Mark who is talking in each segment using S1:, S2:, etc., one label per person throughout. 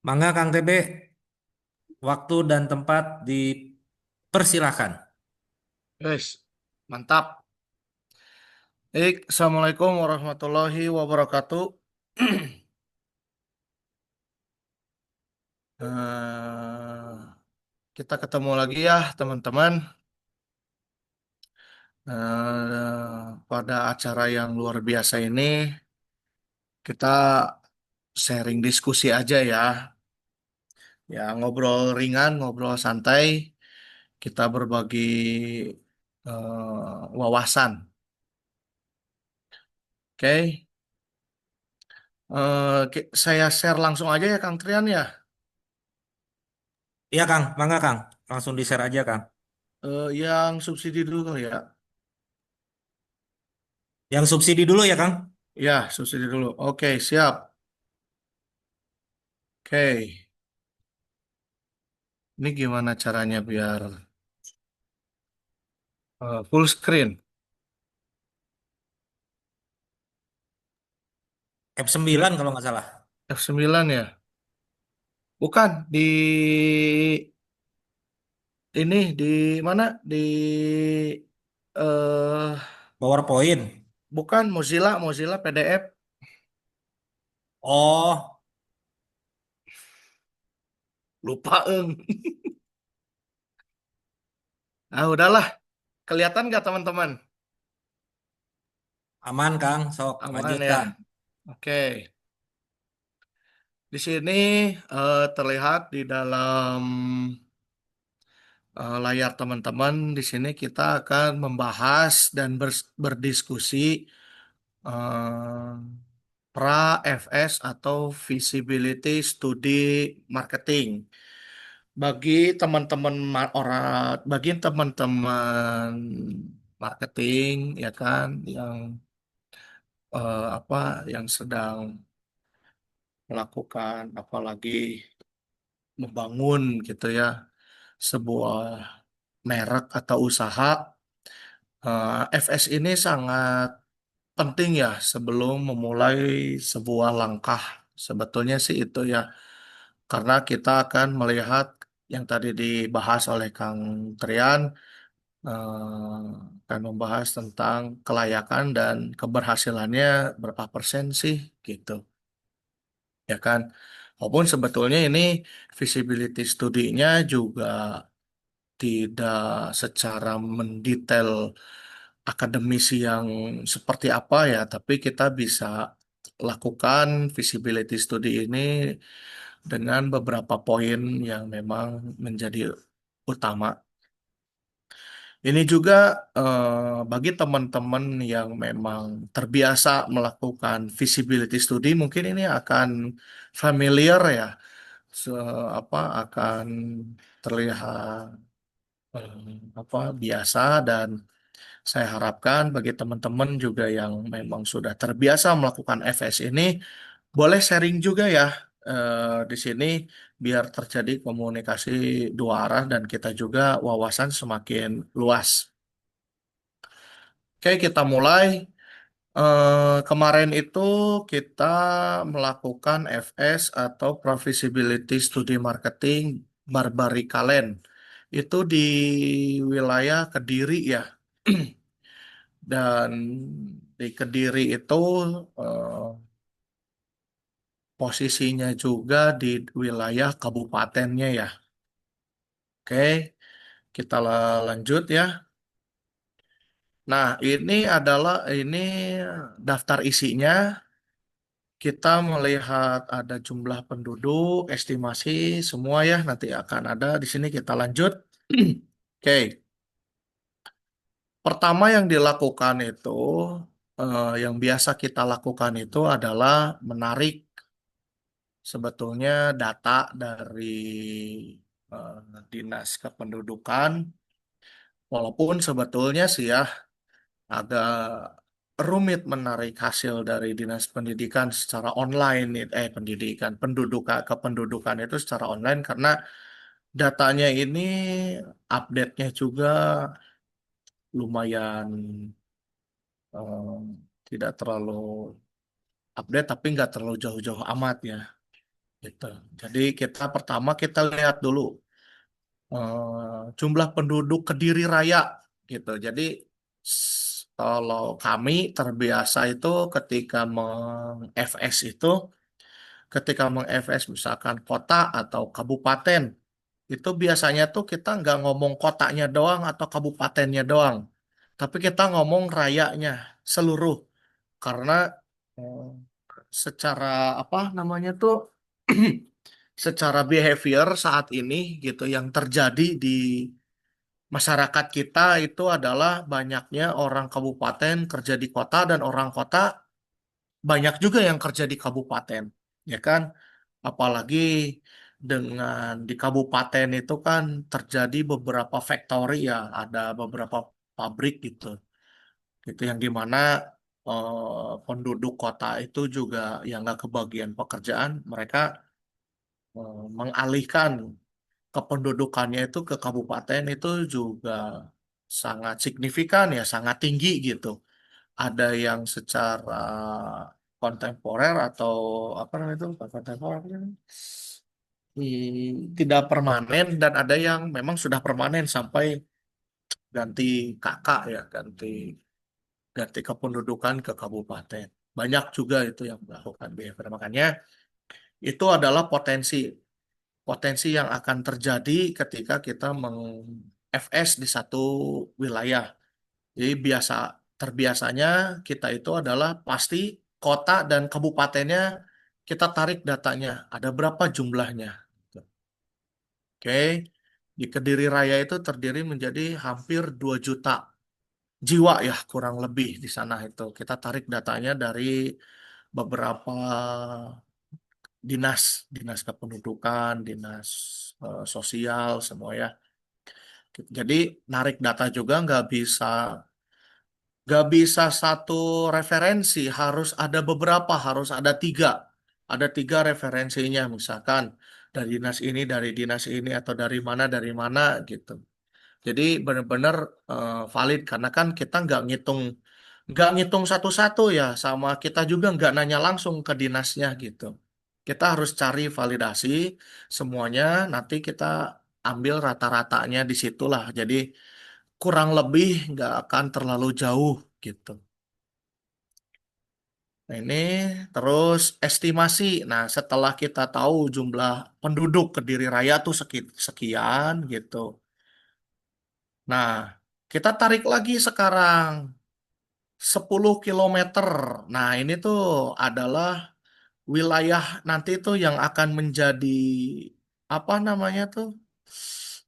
S1: Mangga Kang TB, waktu dan tempat dipersilahkan.
S2: Guys, mantap. Assalamualaikum warahmatullahi wabarakatuh. Eh, kita ketemu lagi ya, teman-teman. Pada acara yang luar biasa ini, kita sharing diskusi aja ya. Ya, ngobrol ringan, ngobrol santai. Kita berbagi wawasan. Oke. Saya share langsung aja ya, Kang Trian ya.
S1: Iya Kang, mangga Kang, langsung di-share aja Kang.
S2: Yang subsidi dulu kali ya.
S1: Yang subsidi dulu ya Kang.
S2: Ya, subsidi dulu. Oke, siap. Oke, ini gimana caranya biar full screen?
S1: F9 kalau nggak salah.
S2: F9 ya? Bukan, ini di mana? Eh
S1: PowerPoint.
S2: bukan Mozilla PDF.
S1: Oh,
S2: Lupa, Eng. Nah, udahlah. Kelihatan nggak teman-teman?
S1: aman Kang, sok
S2: Aman
S1: lanjut
S2: ya.
S1: Kang.
S2: Oke. Di sini terlihat di dalam layar teman-teman. Di sini kita akan membahas dan berdiskusi eh, pra FS atau Feasibility Study Marketing. Bagi teman-teman bagi teman-teman marketing ya kan yang yang sedang melakukan apalagi membangun gitu ya sebuah merek atau usaha. FS ini sangat penting ya sebelum memulai sebuah langkah. Sebetulnya sih itu ya, karena kita akan melihat yang tadi dibahas oleh Kang Trian, akan membahas tentang kelayakan dan keberhasilannya berapa persen sih gitu, ya kan? Walaupun sebetulnya ini feasibility studinya juga tidak secara mendetail akademisi yang seperti apa ya, tapi kita bisa lakukan feasibility study ini dengan beberapa poin yang memang menjadi utama. Ini juga bagi teman-teman yang memang terbiasa melakukan feasibility study, mungkin ini akan familiar ya, se akan terlihat biasa dan saya harapkan bagi teman-teman juga yang memang sudah terbiasa melakukan FS ini, boleh sharing juga ya di sini biar terjadi komunikasi dua arah dan kita juga wawasan semakin luas. Oke, kita mulai. Kemarin itu kita melakukan FS atau Profitability Study Marketing Barbarikalen. Itu di wilayah Kediri ya. Dan di Kediri itu eh, posisinya juga di wilayah kabupatennya ya. Oke, kita lanjut ya. Nah, ini daftar isinya. Kita melihat ada jumlah penduduk, estimasi semua ya. Nanti akan ada di sini kita lanjut. Oke, pertama yang dilakukan itu, yang biasa kita lakukan itu adalah menarik sebetulnya data dari Dinas Kependudukan, walaupun sebetulnya sih ya agak rumit menarik hasil dari Dinas Pendidikan secara online, kependudukan itu secara online karena datanya ini update-nya juga lumayan tidak terlalu update tapi nggak terlalu jauh-jauh amat ya. gitu. Jadi kita lihat dulu jumlah penduduk Kediri Raya gitu. Jadi kalau kami terbiasa itu ketika meng-FS itu, ketika meng-FS misalkan kota atau kabupaten, itu biasanya tuh kita nggak ngomong kotanya doang atau kabupatennya doang, tapi kita ngomong rayanya seluruh. Karena eh, secara apa namanya tuh secara behavior saat ini gitu yang terjadi di masyarakat kita itu adalah banyaknya orang kabupaten kerja di kota dan orang kota banyak juga yang kerja di kabupaten, ya kan? Apalagi dengan di kabupaten itu kan terjadi beberapa factory ya, ada beberapa pabrik gitu, gitu yang dimana penduduk kota itu juga yang nggak kebagian pekerjaan, mereka mengalihkan kependudukannya itu ke kabupaten itu juga sangat signifikan ya, sangat tinggi gitu. Ada yang secara kontemporer atau apa namanya itu, bukan kontemporer, apa namanya? Tidak permanen dan ada yang memang sudah permanen sampai ganti kakak ya, ganti ganti kependudukan ke kabupaten. Banyak juga itu yang melakukan behavior. Makanya itu adalah potensi potensi yang akan terjadi ketika kita meng-FS di satu wilayah. Jadi terbiasanya kita itu adalah pasti kota dan kabupatennya kita tarik datanya. Ada berapa jumlahnya? Oke. Di Kediri Raya itu terdiri menjadi hampir 2 juta jiwa ya kurang lebih di sana itu. Kita tarik datanya dari beberapa dinas, dinas kependudukan, dinas sosial semua ya. Jadi narik data juga nggak bisa satu referensi, harus ada beberapa, harus ada tiga referensinya, misalkan dari dinas ini atau dari mana gitu. Jadi benar-benar valid karena kan kita nggak ngitung satu-satu ya, sama kita juga nggak nanya langsung ke dinasnya gitu. Kita harus cari validasi semuanya, nanti kita ambil rata-ratanya di situlah. Jadi kurang lebih nggak akan terlalu jauh gitu. Nah, ini terus estimasi. Nah, setelah kita tahu jumlah penduduk Kediri Raya tuh sekian gitu. Nah, kita tarik lagi sekarang 10 kilometer. Nah, ini tuh adalah wilayah nanti tuh yang akan menjadi apa namanya tuh?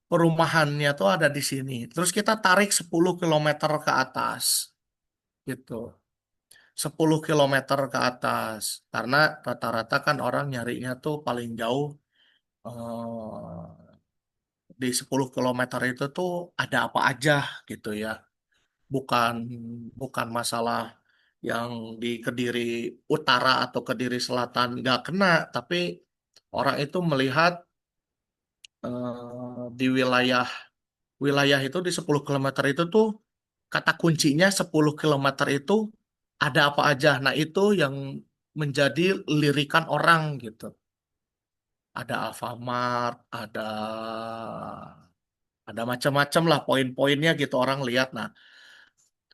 S2: Perumahannya tuh ada di sini. Terus kita tarik 10 kilometer ke atas gitu. 10 kilometer ke atas. Karena rata-rata kan orang nyarinya tuh paling jauh di 10 kilometer itu tuh ada apa aja gitu ya. Bukan bukan masalah yang di Kediri Utara atau Kediri Selatan nggak kena, tapi orang itu melihat di wilayah wilayah itu di 10 kilometer itu tuh kata kuncinya 10 kilometer itu ada apa aja. Nah, itu yang menjadi lirikan orang gitu. Ada Alfamart, ada macam-macam lah poin-poinnya gitu orang lihat. Nah,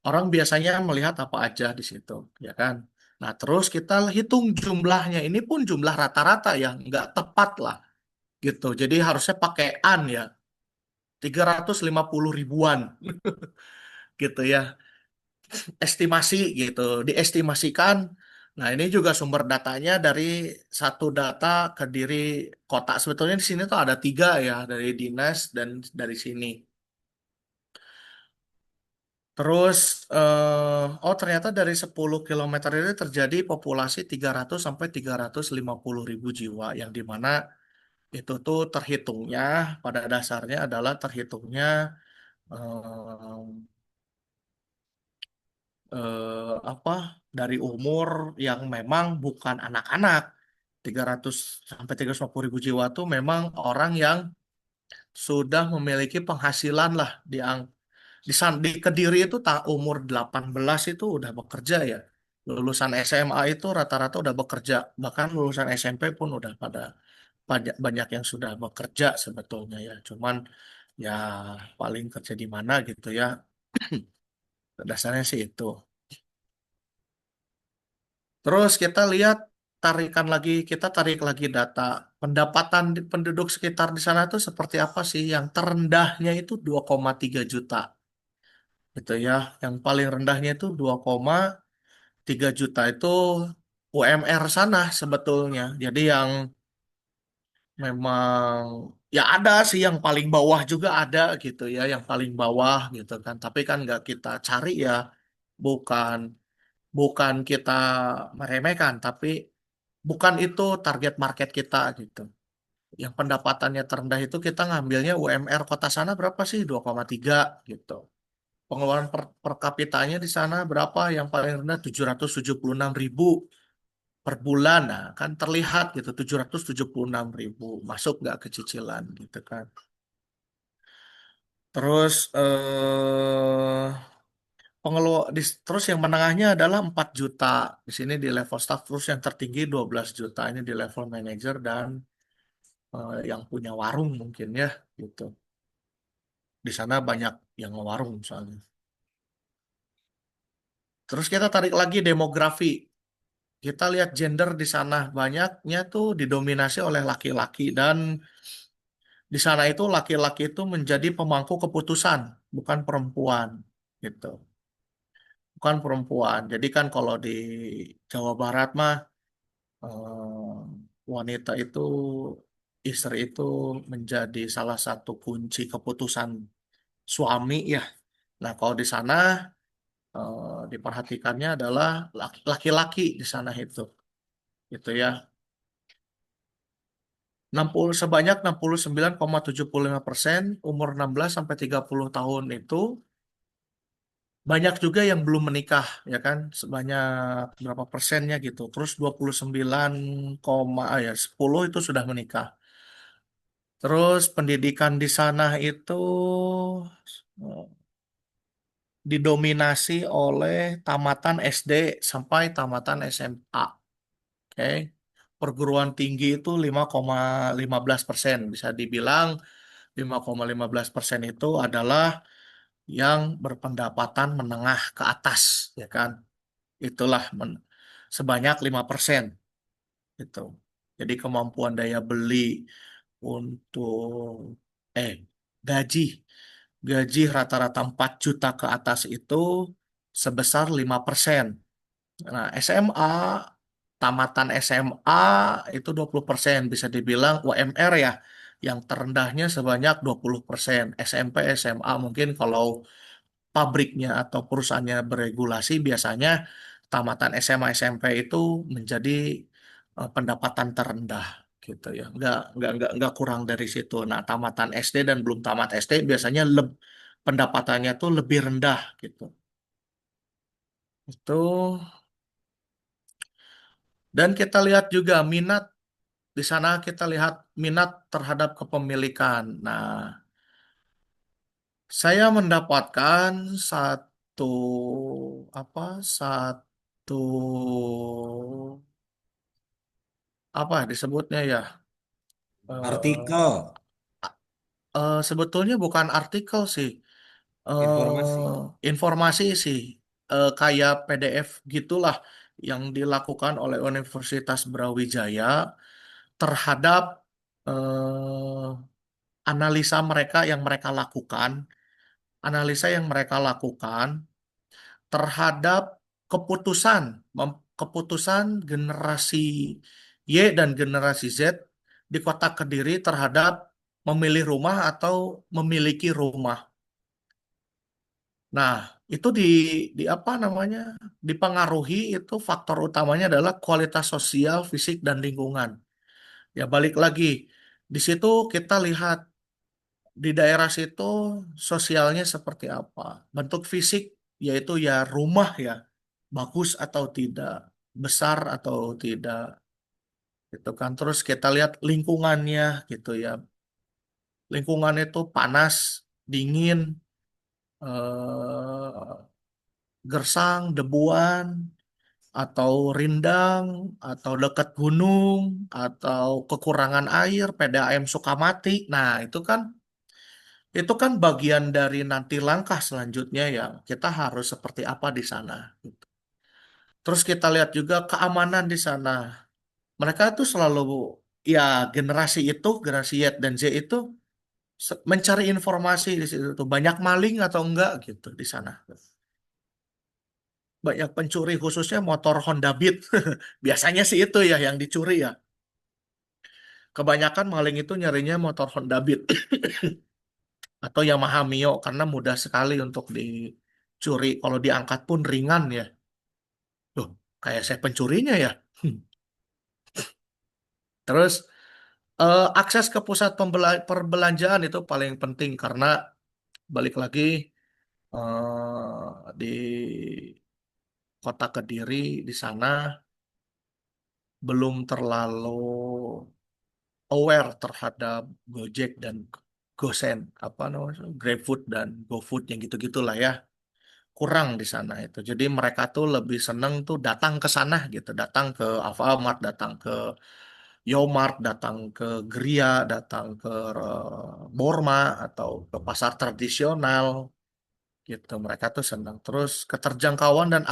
S2: orang biasanya melihat apa aja di situ, ya kan? Nah, terus kita hitung jumlahnya. Ini pun jumlah rata-rata ya, nggak tepat lah gitu. Jadi harusnya pakai an ya, 350 ribuan gitu ya. Estimasi gitu, diestimasikan. Nah, ini juga sumber datanya dari satu data Kediri kota. Sebetulnya di sini tuh ada tiga ya, dari dinas dan dari sini. Terus, oh ternyata dari 10 kilometer ini terjadi populasi 300 sampai 350 ribu jiwa, yang dimana itu tuh terhitungnya pada dasarnya adalah terhitungnya eh, apa dari umur yang memang bukan anak-anak. 300 sampai 350 ribu jiwa tuh memang orang yang sudah memiliki penghasilan lah di Kediri itu umur 18 itu udah bekerja ya. Lulusan SMA itu rata-rata udah bekerja, bahkan lulusan SMP pun udah pada. banyak banyak yang sudah bekerja sebetulnya ya. Cuman ya paling kerja di mana gitu ya. Dasarnya sih itu. Terus kita tarik lagi data pendapatan penduduk sekitar di sana tuh seperti apa sih? Yang terendahnya itu 2,3 juta gitu ya. Yang paling rendahnya itu 2,3 juta itu UMR sana sebetulnya. Jadi yang memang ya ada sih yang paling bawah juga ada gitu ya, yang paling bawah gitu kan. Tapi kan nggak kita cari ya, bukan bukan kita meremehkan, tapi bukan itu target market kita gitu. Yang pendapatannya terendah itu kita ngambilnya UMR kota sana berapa sih? 2,3 gitu. Pengeluaran per kapitanya di sana berapa? Yang paling rendah 776.000 per bulan. Nah, kan terlihat gitu 776.000 masuk nggak ke cicilan gitu kan. Terus terus yang menengahnya adalah 4 juta. Di sini di level staff, terus yang tertinggi 12 juta ini di level manager dan yang punya warung mungkin ya gitu. Di sana banyak yang warung soalnya. Terus kita tarik lagi demografi. Kita lihat gender di sana banyaknya tuh didominasi oleh laki-laki dan di sana itu laki-laki itu menjadi pemangku keputusan, bukan perempuan gitu. Bukan perempuan. Jadi kan kalau di Jawa Barat mah wanita itu istri itu menjadi salah satu kunci keputusan suami ya. Nah, kalau di sana diperhatikannya adalah laki-laki di sana itu ya. 69,75% umur 16 sampai 30 tahun itu banyak juga yang belum menikah ya kan sebanyak berapa persennya gitu. Terus 29, ya 10 itu sudah menikah. Terus pendidikan di sana itu eh, didominasi oleh tamatan SD sampai tamatan SMA. Oke. Perguruan tinggi itu 5,15%. Bisa dibilang 5,15% itu adalah yang berpendapatan menengah ke atas, ya kan? Itulah sebanyak 5% itu. Jadi kemampuan daya beli untuk eh gaji gaji rata-rata 4 juta ke atas itu sebesar 5%. Nah, SMA tamatan SMA itu 20% bisa dibilang UMR ya yang terendahnya sebanyak 20%. SMP SMA mungkin kalau pabriknya atau perusahaannya beregulasi biasanya tamatan SMA SMP itu menjadi pendapatan terendah gitu ya. Nggak kurang dari situ. Nah, tamatan SD dan belum tamat SD biasanya pendapatannya tuh lebih rendah gitu. Itu dan kita lihat juga minat di sana kita lihat minat terhadap kepemilikan. Nah, saya mendapatkan satu satu apa disebutnya ya
S1: Artikel,
S2: eh sebetulnya bukan artikel sih,
S1: informasi.
S2: informasi sih, kayak PDF gitulah yang dilakukan oleh Universitas Brawijaya terhadap analisa analisa yang mereka lakukan terhadap keputusan keputusan generasi Y dan generasi Z di kota Kediri terhadap memilih rumah atau memiliki rumah. Nah, itu di apa namanya? Dipengaruhi itu faktor utamanya adalah kualitas sosial, fisik dan lingkungan. Ya balik lagi di situ kita lihat di daerah situ sosialnya seperti apa. Bentuk fisik yaitu ya rumah ya, bagus atau tidak, besar atau tidak, gitu kan. Terus kita lihat lingkungannya gitu ya. Lingkungan itu panas, dingin, gersang, debuan, atau rindang, atau dekat gunung, atau kekurangan air, PDAM suka mati. Nah, itu kan bagian dari nanti langkah selanjutnya yang kita harus seperti apa di sana. Terus kita lihat juga keamanan di sana. Mereka tuh selalu, ya, generasi Y dan Z itu mencari informasi di situ tuh banyak maling atau enggak gitu di sana. Banyak pencuri khususnya motor Honda Beat. Biasanya sih itu ya yang dicuri ya. Kebanyakan maling itu nyarinya motor Honda Beat atau Yamaha Mio karena mudah sekali untuk dicuri. Kalau diangkat pun ringan ya. Loh, kayak saya pencurinya ya. Terus akses ke pusat perbelanjaan itu paling penting karena balik lagi di kota Kediri di sana belum terlalu aware terhadap Gojek dan Gosen, apa namanya, GrabFood dan GoFood yang gitu-gitulah ya. Kurang di sana itu. Jadi mereka tuh lebih seneng tuh datang ke sana gitu, datang ke Alfamart, datang ke Yomart, datang ke Gria, datang ke Borma atau ke pasar tradisional gitu. Mereka tuh senang. Terus keterjangkauan dan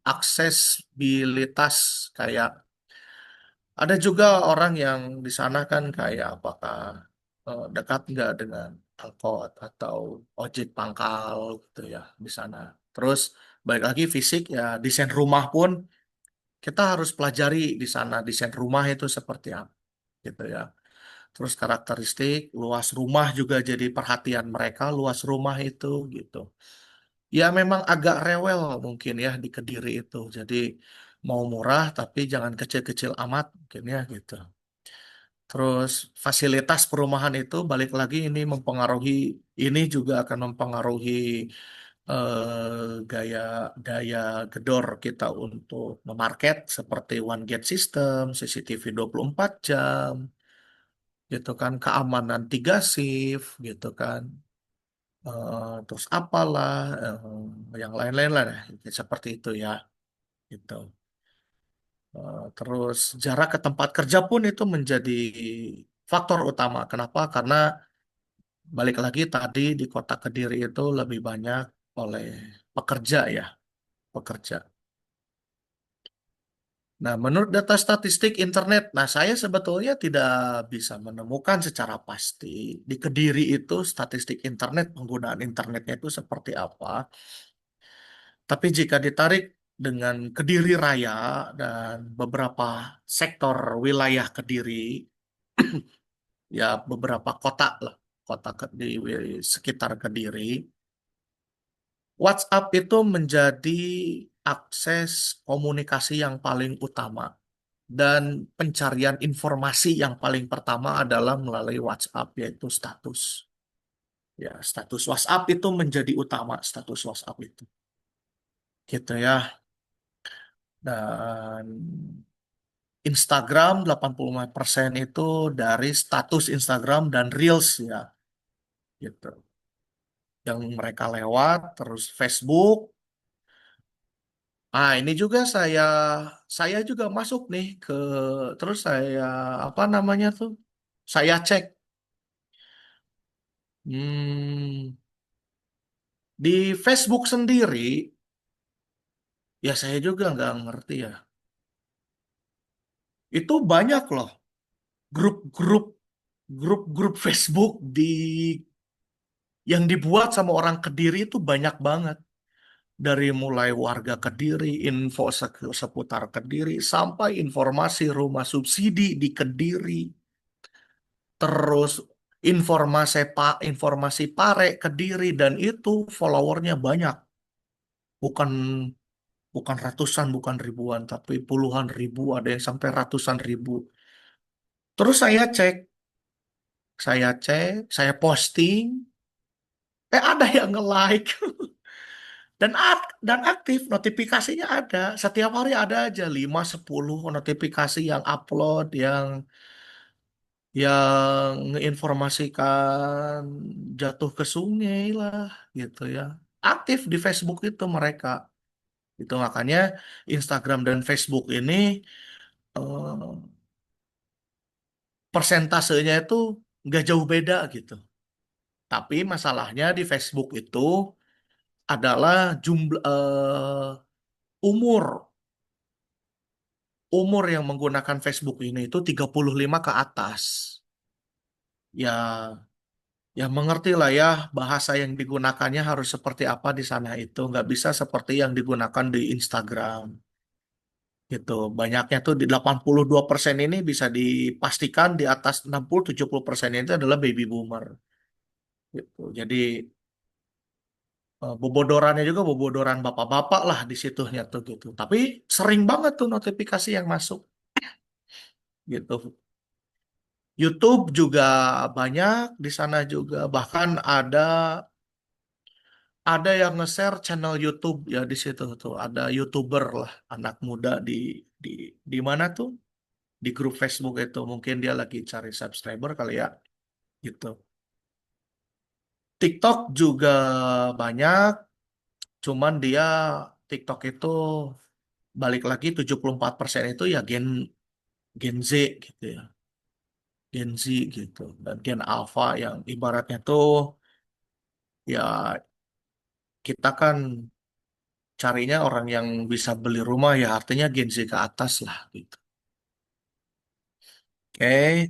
S2: aksesibilitas kayak ada juga orang yang di sana kan kayak apakah dekat nggak dengan angkot atau ojek pangkal gitu ya di sana. Terus balik lagi fisik ya desain rumah pun kita harus pelajari di sana desain rumah itu seperti apa gitu ya. Terus karakteristik luas rumah juga jadi perhatian mereka luas rumah itu gitu. Ya memang agak rewel mungkin ya di Kediri itu. Jadi mau murah tapi jangan kecil-kecil amat mungkin ya gitu. Terus fasilitas perumahan itu balik lagi ini juga akan mempengaruhi gaya daya gedor kita untuk memarket seperti one gate system, CCTV 4 jam, gitu kan, keamanan 3 shift, gitu kan. Terus apalah yang lain-lain lah seperti itu ya, gitu. Terus jarak ke tempat kerja pun itu menjadi faktor utama. Kenapa? Karena balik lagi tadi di kota Kediri itu lebih banyak oleh pekerja ya, pekerja. Nah, menurut data statistik internet, nah saya sebetulnya tidak bisa menemukan secara pasti di Kediri itu statistik internet, penggunaan internetnya itu seperti apa. Tapi jika ditarik dengan Kediri Raya dan beberapa sektor wilayah Kediri, ya beberapa kota lah, di sekitar Kediri, WhatsApp itu menjadi akses komunikasi yang paling utama dan pencarian informasi yang paling pertama adalah melalui WhatsApp yaitu status. Ya, status WhatsApp itu menjadi utama status WhatsApp itu. Gitu ya. Dan Instagram 85% itu dari status Instagram dan Reels ya, gitu. Yang mereka lewat terus Facebook. Ah, ini juga saya juga masuk nih ke terus saya apa namanya tuh? Saya cek di Facebook sendiri, ya saya juga nggak ngerti ya. Itu banyak loh grup-grup grup-grup Facebook yang dibuat sama orang Kediri itu banyak banget. Dari mulai warga Kediri, info seputar Kediri, sampai informasi rumah subsidi di Kediri, terus informasi Pare Kediri dan itu followernya banyak, bukan bukan ratusan, bukan ribuan, tapi puluhan ribu, ada yang sampai ratusan ribu. Terus saya posting, ada yang nge-like dan aktif, notifikasinya ada. Setiap hari ada aja 5 10 notifikasi yang upload, yang menginformasikan jatuh ke sungai lah gitu ya. Aktif di Facebook itu mereka Itu makanya Instagram dan Facebook ini eh, persentasenya itu nggak jauh beda gitu. Tapi masalahnya di Facebook itu adalah jumlah umur umur yang menggunakan Facebook ini itu 35 ke atas. Ya, ya mengerti lah ya bahasa yang digunakannya harus seperti apa di sana itu. Nggak bisa seperti yang digunakan di Instagram gitu. Banyaknya tuh di 82% ini bisa dipastikan di atas 60-70% itu adalah baby boomer gitu. Jadi bobodorannya juga bobodoran bapak-bapak lah di situnya tuh gitu. Tapi sering banget tuh notifikasi yang masuk gitu. YouTube juga banyak di sana juga. Bahkan ada yang nge-share channel YouTube ya di situ tuh. Ada YouTuber lah, anak muda di di mana tuh? Di grup Facebook itu. Mungkin dia lagi cari subscriber kali ya gitu. TikTok juga banyak, cuman dia TikTok itu balik lagi 74% itu ya Gen Z gitu ya. Gen Z gitu. Dan Gen Alpha yang ibaratnya tuh ya kita kan carinya orang yang bisa beli rumah ya artinya Gen Z ke atas lah gitu. Oke,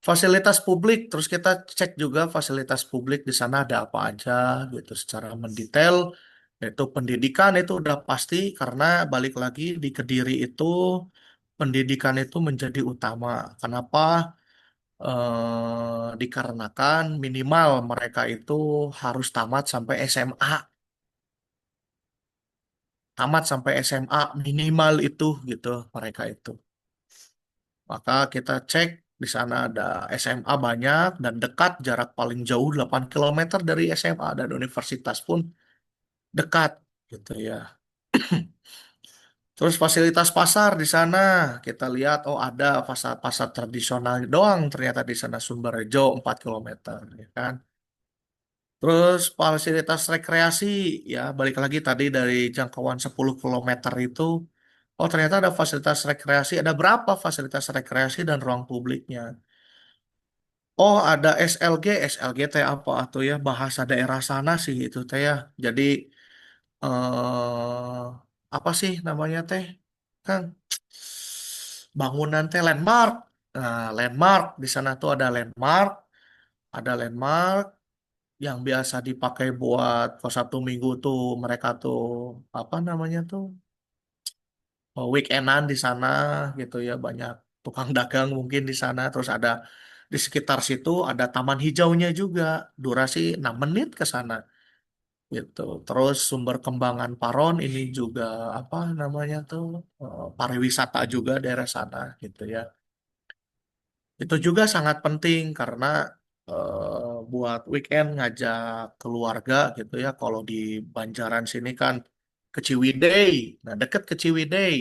S2: fasilitas publik terus kita cek juga fasilitas publik di sana ada apa aja gitu secara mendetail. Yaitu pendidikan itu udah pasti karena balik lagi di Kediri itu pendidikan itu menjadi utama. Kenapa? Dikarenakan minimal mereka itu harus tamat sampai SMA minimal itu gitu mereka itu. Maka kita cek di sana ada SMA banyak dan dekat jarak paling jauh 8 km dari SMA dan universitas pun dekat gitu ya. Terus fasilitas pasar di sana kita lihat oh ada pasar-pasar tradisional doang ternyata di sana Sumberjo 4 km ya kan. Terus fasilitas rekreasi ya balik lagi tadi dari jangkauan 10 km itu oh ternyata ada fasilitas rekreasi ada berapa fasilitas rekreasi dan ruang publiknya. Oh, ada SLG, SLG teh apa atau ya bahasa daerah sana sih itu teh ya. Jadi apa sih namanya teh? Kan bangunan teh landmark. Nah, landmark di sana tuh ada landmark yang biasa dipakai buat kalau Sabtu Minggu tuh mereka tuh apa namanya tuh weekendan di sana gitu ya banyak tukang dagang mungkin di sana terus ada di sekitar situ ada taman hijaunya juga durasi 6 menit ke sana gitu terus sumber kembangan Paron ini juga apa namanya tuh pariwisata juga daerah sana gitu ya itu juga sangat penting karena buat weekend ngajak keluarga gitu ya kalau di Banjaran sini kan ke Ciwidey nah deket ke Ciwidey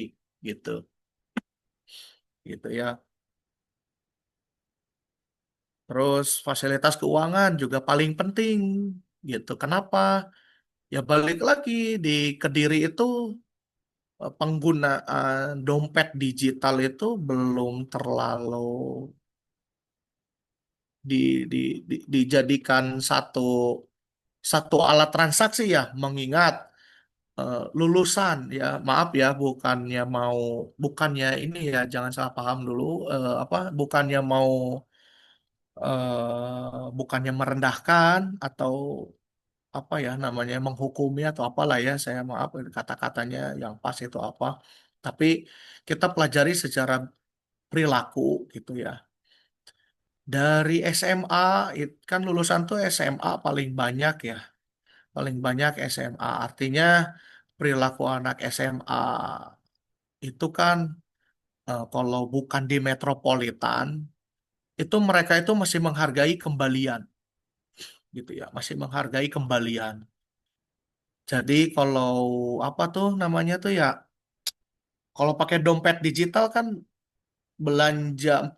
S2: gitu gitu ya. Terus fasilitas keuangan juga paling penting gitu. Kenapa? Ya balik lagi di Kediri itu penggunaan dompet digital itu belum terlalu di, dijadikan satu satu alat transaksi ya, mengingat lulusan ya maaf ya bukannya ini ya jangan salah paham dulu apa bukannya merendahkan atau apa ya namanya menghukumi atau apalah ya saya maaf kata-katanya yang pas itu apa tapi kita pelajari secara perilaku gitu ya dari SMA kan lulusan tuh SMA paling banyak ya paling banyak SMA artinya perilaku anak SMA itu kan kalau bukan di metropolitan itu mereka itu masih menghargai kembalian gitu ya masih menghargai kembalian. Jadi kalau apa tuh namanya tuh ya, kalau pakai dompet digital kan belanja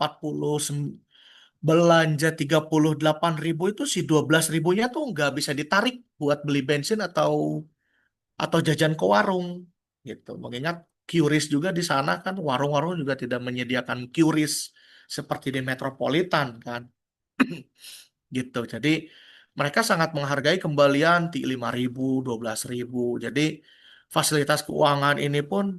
S2: 38.000 itu si 12 ribunya tuh nggak bisa ditarik buat beli bensin atau atau jajan ke warung gitu. Mengingat QRIS juga di sana kan warung-warung juga tidak menyediakan QRIS seperti di metropolitan kan gitu. Jadi mereka sangat menghargai kembalian di 5.000, 12.000. Jadi fasilitas keuangan ini pun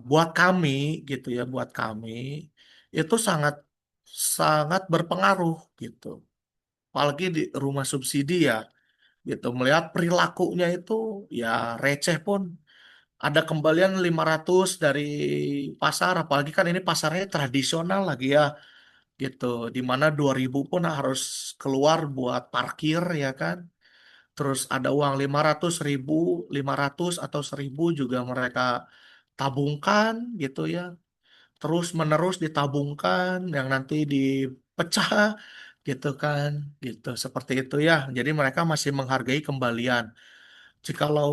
S2: buat kami gitu ya, buat kami itu sangat sangat berpengaruh gitu. Apalagi di rumah subsidi ya gitu. Melihat perilakunya itu ya receh pun ada kembalian 500 dari pasar, apalagi kan ini pasarnya tradisional lagi ya gitu, di mana 2.000 pun harus keluar buat parkir ya kan. Terus ada uang 500.000, 500 atau 1.000 juga mereka tabungkan gitu ya. Terus menerus ditabungkan yang nanti dipecah gitu kan, gitu. Seperti itu ya. Jadi mereka masih menghargai kembalian. Jikalau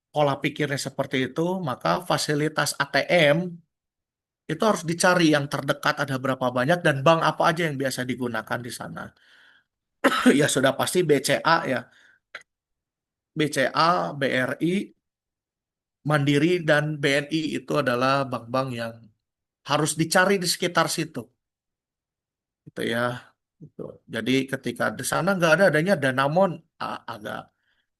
S2: pola pikirnya seperti itu, maka fasilitas ATM itu harus dicari yang terdekat ada berapa banyak dan bank apa aja yang biasa digunakan di sana. Ya sudah pasti BCA ya. BCA, BRI, Mandiri, dan BNI itu adalah bank-bank yang harus dicari di sekitar situ. Gitu ya. Gitu. Jadi ketika di sana nggak ada adanya Danamon, agak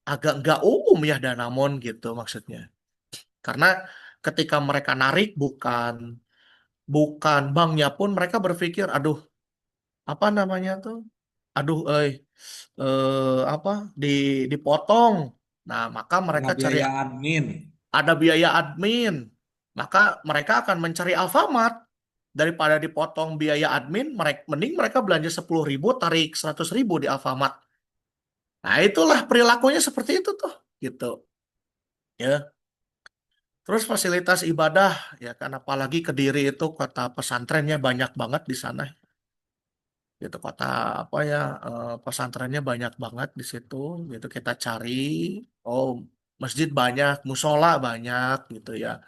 S2: agak nggak umum ya Danamon gitu maksudnya. Karena ketika mereka narik bukan bukan banknya pun mereka berpikir, aduh apa namanya tuh, aduh apa di dipotong. Nah maka
S1: Kena
S2: mereka cari
S1: biaya admin.
S2: ada biaya admin, maka mereka akan mencari Alfamart daripada dipotong biaya admin. Mereka mending mereka belanja 10.000 tarik 100.000 di Alfamart. Nah itulah perilakunya seperti itu tuh gitu ya. Terus fasilitas ibadah ya kan apalagi Kediri itu kota pesantrennya banyak banget di sana gitu, kota apa ya, pesantrennya banyak banget di situ gitu. Kita cari, oh masjid banyak, musola banyak gitu ya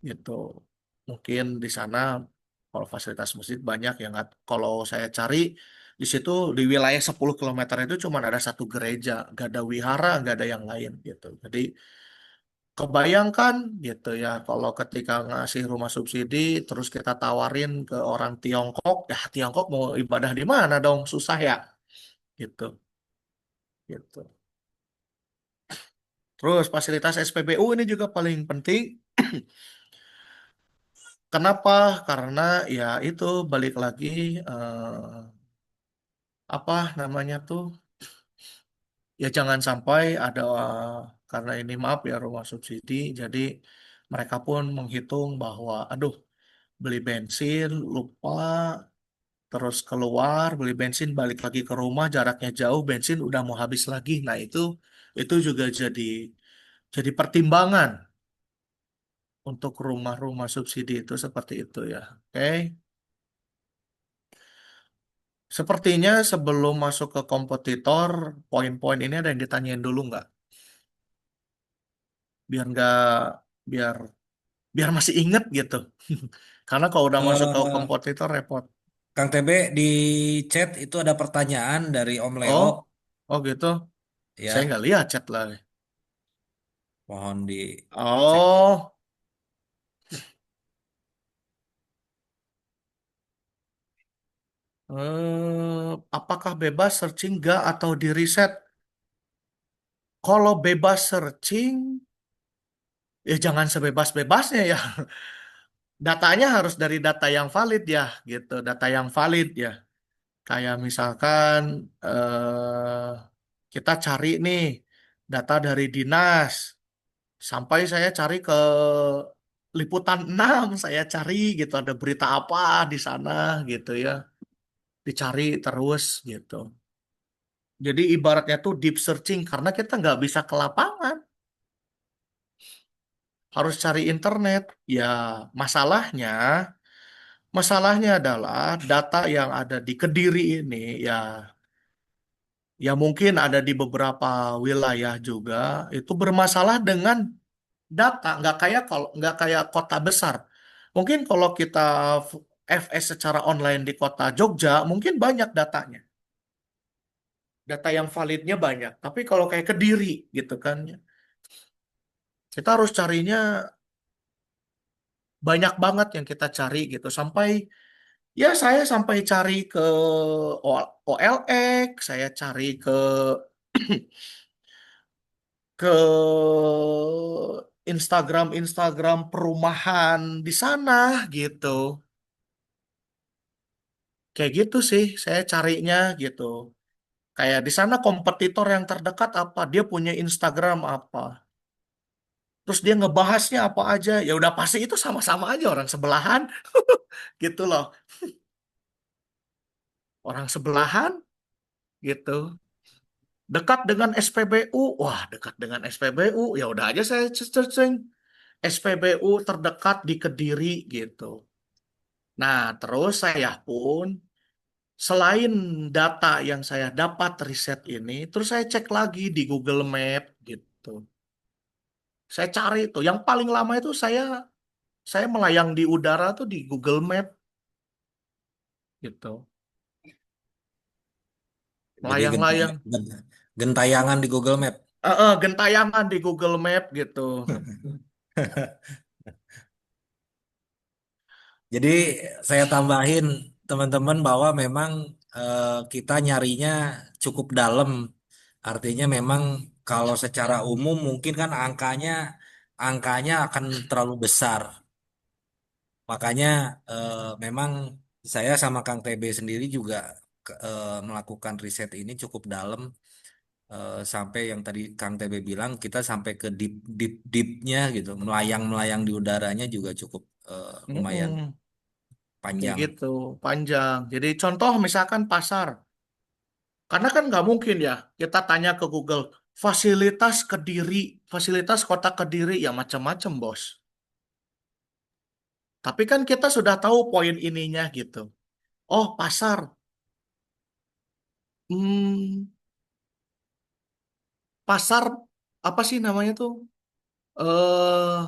S2: gitu. Mungkin di sana kalau fasilitas masjid banyak ya nggak, kalau saya cari di situ di wilayah 10 kilometer itu cuma ada satu gereja, nggak ada wihara, nggak ada yang lain gitu. Jadi kebayangkan gitu ya kalau ketika ngasih rumah subsidi terus kita tawarin ke orang Tiongkok, ya Tiongkok mau ibadah di mana dong, susah ya gitu gitu. Terus fasilitas SPBU ini juga paling penting. Kenapa? Karena ya itu balik lagi, apa namanya tuh, ya jangan sampai ada, karena ini maaf ya rumah subsidi, jadi mereka pun menghitung bahwa aduh beli bensin lupa, terus keluar beli bensin balik lagi ke rumah jaraknya jauh bensin udah mau habis lagi. Nah itu juga jadi pertimbangan untuk rumah-rumah subsidi itu seperti itu ya. Oke. Sepertinya sebelum masuk ke kompetitor, poin-poin ini ada yang ditanyain dulu nggak? Biar nggak, biar biar masih inget gitu. Karena kalau udah masuk ke
S1: Eh,
S2: kompetitor repot.
S1: Kang TB di chat itu ada pertanyaan dari Om Leo,
S2: Oh, oh gitu. Saya
S1: ya,
S2: nggak lihat chat lagi.
S1: mohon dicek.
S2: Oh, apakah bebas searching nggak atau di reset? Kalau bebas searching, ya jangan sebebas-bebasnya ya. Datanya harus dari data yang valid ya, gitu. Data yang valid ya. Kayak misalkan kita cari nih data dari dinas, sampai saya cari ke Liputan 6, saya cari gitu ada berita apa di sana gitu ya. Dicari terus gitu. Jadi ibaratnya tuh deep searching karena kita nggak bisa ke lapangan, harus cari internet. Ya masalahnya, masalahnya adalah data yang ada di Kediri ini ya, ya mungkin ada di beberapa wilayah juga itu bermasalah dengan data. Nggak kayak kota besar. Mungkin kalau kita FS secara online di kota Jogja mungkin banyak datanya. data yang validnya banyak. Tapi kalau kayak Kediri gitu kan, ya, kita harus carinya banyak banget yang kita cari gitu. Sampai ya saya sampai cari ke OLX, saya cari ke Instagram perumahan di sana gitu. Kayak gitu sih saya carinya gitu. Kayak di sana kompetitor yang terdekat apa, dia punya Instagram apa. Terus dia ngebahasnya apa aja. Ya udah pasti itu sama-sama aja orang sebelahan gitu loh. Orang sebelahan gitu. Dekat dengan SPBU. Wah, dekat dengan SPBU. Ya udah aja saya searching SPBU terdekat di Kediri gitu. Nah, terus saya pun selain data yang saya dapat riset ini, terus saya cek lagi di Google Map gitu. Saya cari itu. Yang paling lama itu saya melayang di udara tuh di Google Map gitu.
S1: Jadi
S2: Melayang-layang.
S1: gentayangan di Google Map.
S2: Gentayangan di Google Map gitu.
S1: Jadi saya tambahin teman-teman bahwa memang kita nyarinya cukup dalam. Artinya memang kalau secara umum mungkin kan angkanya akan terlalu besar. Makanya memang saya sama Kang TB sendiri juga melakukan riset ini cukup dalam, sampai yang tadi Kang TB bilang kita sampai ke deepnya gitu, melayang-melayang di udaranya juga cukup lumayan
S2: Mm-mm. Kayak
S1: panjang.
S2: gitu, panjang. Jadi contoh misalkan pasar. Karena kan nggak mungkin ya kita tanya ke Google, fasilitas Kediri, fasilitas kota Kediri, ya macam-macam bos. Tapi kan kita sudah tahu poin ininya gitu. Oh pasar, hmm, pasar apa sih namanya tuh? Eh,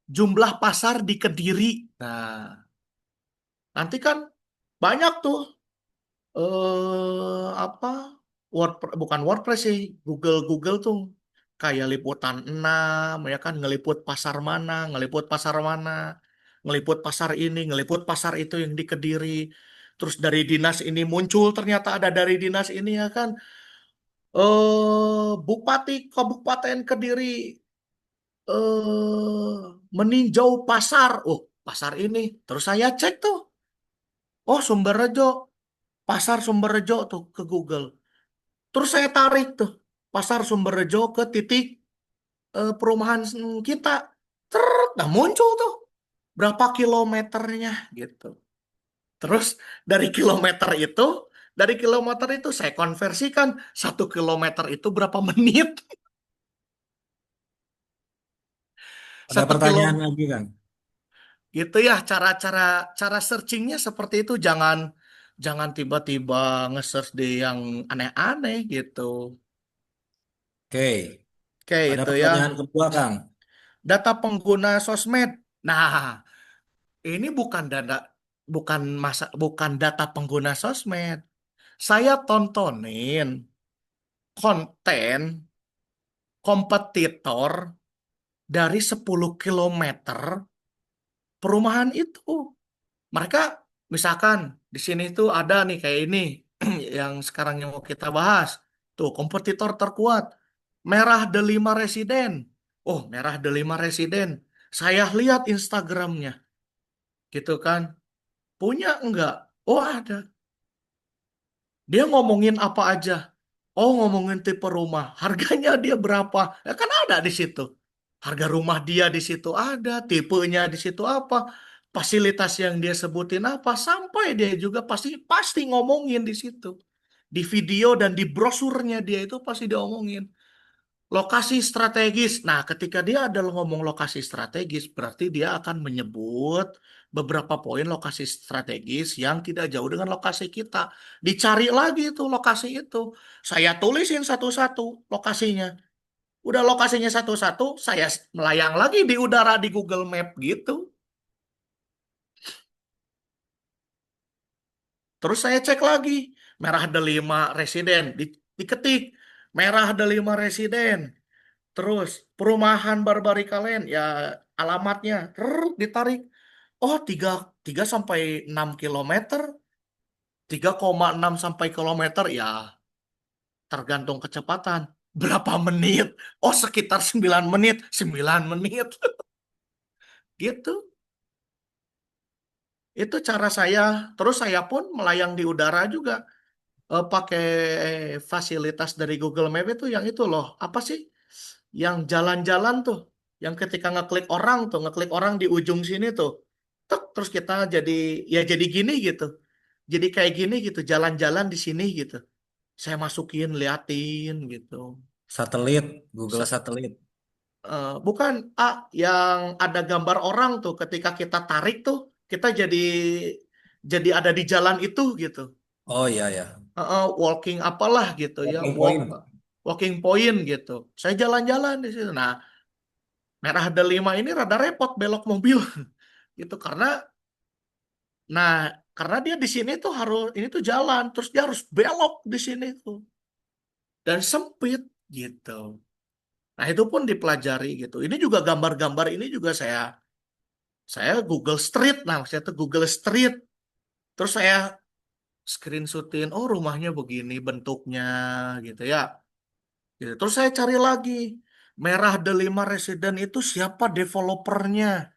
S2: jumlah pasar di Kediri. Nah, nanti kan banyak tuh apa Word bukan WordPress sih, Google tuh kayak liputan 6 ya kan, ngeliput pasar mana, ngeliput pasar ini, ngeliput pasar itu yang di Kediri. Terus dari dinas ini muncul, ternyata ada dari dinas ini ya kan, Bupati Kabupaten Kediri meninjau pasar. Oh, pasar ini. Terus saya cek tuh. Oh, Sumberrejo. Pasar Sumberrejo tuh ke Google. Terus saya tarik tuh pasar Sumberrejo ke titik perumahan kita. Nah muncul tuh berapa kilometernya gitu. Terus dari kilometer itu, dari kilometer itu saya konversikan 1 kilometer itu berapa menit.
S1: Ada
S2: Satu
S1: pertanyaan
S2: kilo
S1: lagi Kang?
S2: gitu ya, cara searchingnya seperti itu. Jangan jangan tiba-tiba nge-search di yang aneh-aneh gitu.
S1: Oke,
S2: Oke
S1: ada
S2: itu ya.
S1: pertanyaan kedua Kang.
S2: Data pengguna sosmed. Nah, ini bukan data pengguna sosmed. Saya tontonin konten kompetitor dari 10 kilometer perumahan itu. Mereka misalkan di sini tuh ada nih kayak ini yang sekarang yang mau kita bahas. Tuh, kompetitor terkuat. Merah Delima Residen. Oh, Merah Delima Residen. Saya lihat Instagramnya, gitu kan. Punya enggak? Oh, ada. Dia ngomongin apa aja? Oh, ngomongin tipe rumah. Harganya dia berapa? Ya kan ada di situ. Harga rumah dia di situ ada, tipenya di situ apa, fasilitas yang dia sebutin apa, sampai dia juga pasti pasti ngomongin di situ. Di video dan di brosurnya dia itu pasti dia omongin. Lokasi strategis. Nah, ketika dia adalah ngomong lokasi strategis, berarti dia akan menyebut beberapa poin lokasi strategis yang tidak jauh dengan lokasi kita. Dicari lagi itu lokasi itu. Saya tulisin satu-satu lokasinya. Udah lokasinya satu-satu, saya melayang lagi di udara di Google Map gitu. Terus saya cek lagi. Merah Delima Residen. diketik merah ada 5 residen, terus perumahan Barbarika Land ya alamatnya, ditarik. Oh, 3 3 sampai 6 kilometer, 3,6 sampai kilometer ya tergantung kecepatan. Berapa menit? Oh, sekitar 9 menit. 9 menit. Gitu. Itu cara saya. Terus saya pun melayang di udara juga. Pakai fasilitas dari Google Map itu yang itu loh. Apa sih? Yang jalan-jalan tuh. Yang ketika ngeklik orang tuh. Ngeklik orang di ujung sini tuh. Tek, terus kita jadi, ya jadi gini gitu. Jadi kayak gini gitu. Jalan-jalan di sini gitu. Saya masukin, liatin gitu.
S1: Satelit, Google satelit.
S2: Bukan yang ada gambar orang tuh ketika kita tarik tuh kita jadi ada di jalan itu gitu.
S1: Oh iya ya.
S2: Walking apalah gitu ya,
S1: Walking point.
S2: walking point gitu. Saya jalan-jalan di situ. Nah, merah delima ini rada repot belok mobil gitu nah karena dia di sini tuh harus ini tuh jalan terus dia harus belok di sini tuh dan sempit gitu. Nah, itu pun dipelajari gitu. Ini juga gambar-gambar ini juga saya Google Street, nah maksudnya itu Google Street. Terus saya screenshotin, oh rumahnya begini bentuknya gitu ya. Gitu. Terus saya cari lagi, Merah Delima Residen itu siapa developernya?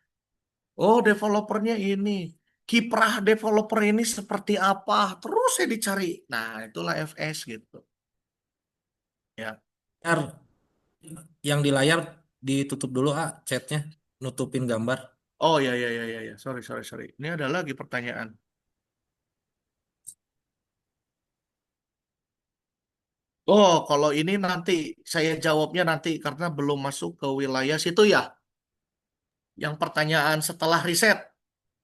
S2: Oh, developernya ini. Kiprah developer ini seperti apa? Terus saya dicari. Nah, itulah FS gitu. Ya.
S1: Ntar yang di layar ditutup dulu chatnya, nutupin gambar.
S2: Oh ya ya ya ya ya. Sorry sorry sorry. Ini ada lagi pertanyaan. Oh, kalau ini nanti saya jawabnya nanti karena belum masuk ke wilayah situ ya. Yang pertanyaan setelah riset.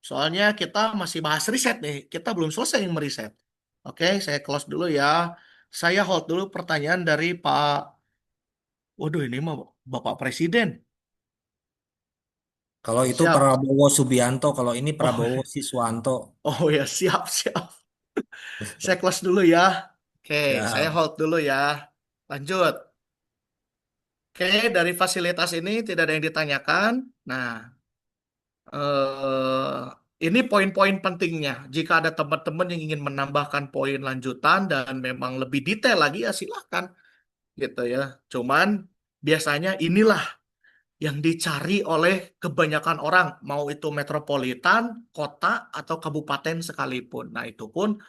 S2: Soalnya kita masih bahas riset nih. Kita belum selesai meriset. Oke, saya close dulu ya. Saya hold dulu pertanyaan dari Pak. Waduh, ini mah Bapak Presiden.
S1: Kalau itu
S2: Siap.
S1: Prabowo Subianto, kalau ini
S2: Oh,
S1: Prabowo Siswanto.
S2: oh ya, siap, siap. Saya close dulu ya. Oke, saya
S1: Ya,
S2: hold dulu ya. Lanjut. Oke, dari fasilitas ini tidak ada yang ditanyakan. Nah, ini poin-poin pentingnya. Jika ada teman-teman yang ingin menambahkan poin lanjutan dan memang lebih detail lagi ya silahkan gitu ya. Cuman biasanya inilah yang dicari oleh kebanyakan orang, mau itu metropolitan, kota, atau kabupaten sekalipun. Nah, itu pun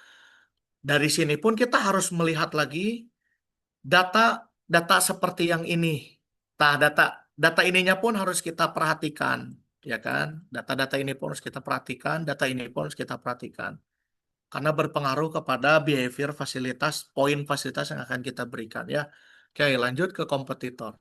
S2: dari sini pun kita harus melihat lagi data data seperti yang ini. Nah, data data ininya pun harus kita perhatikan, ya kan? Data-data ini pun harus kita perhatikan, data ini pun harus kita perhatikan. Karena berpengaruh kepada behavior fasilitas, poin fasilitas yang akan kita berikan ya. Oke, lanjut ke kompetitor.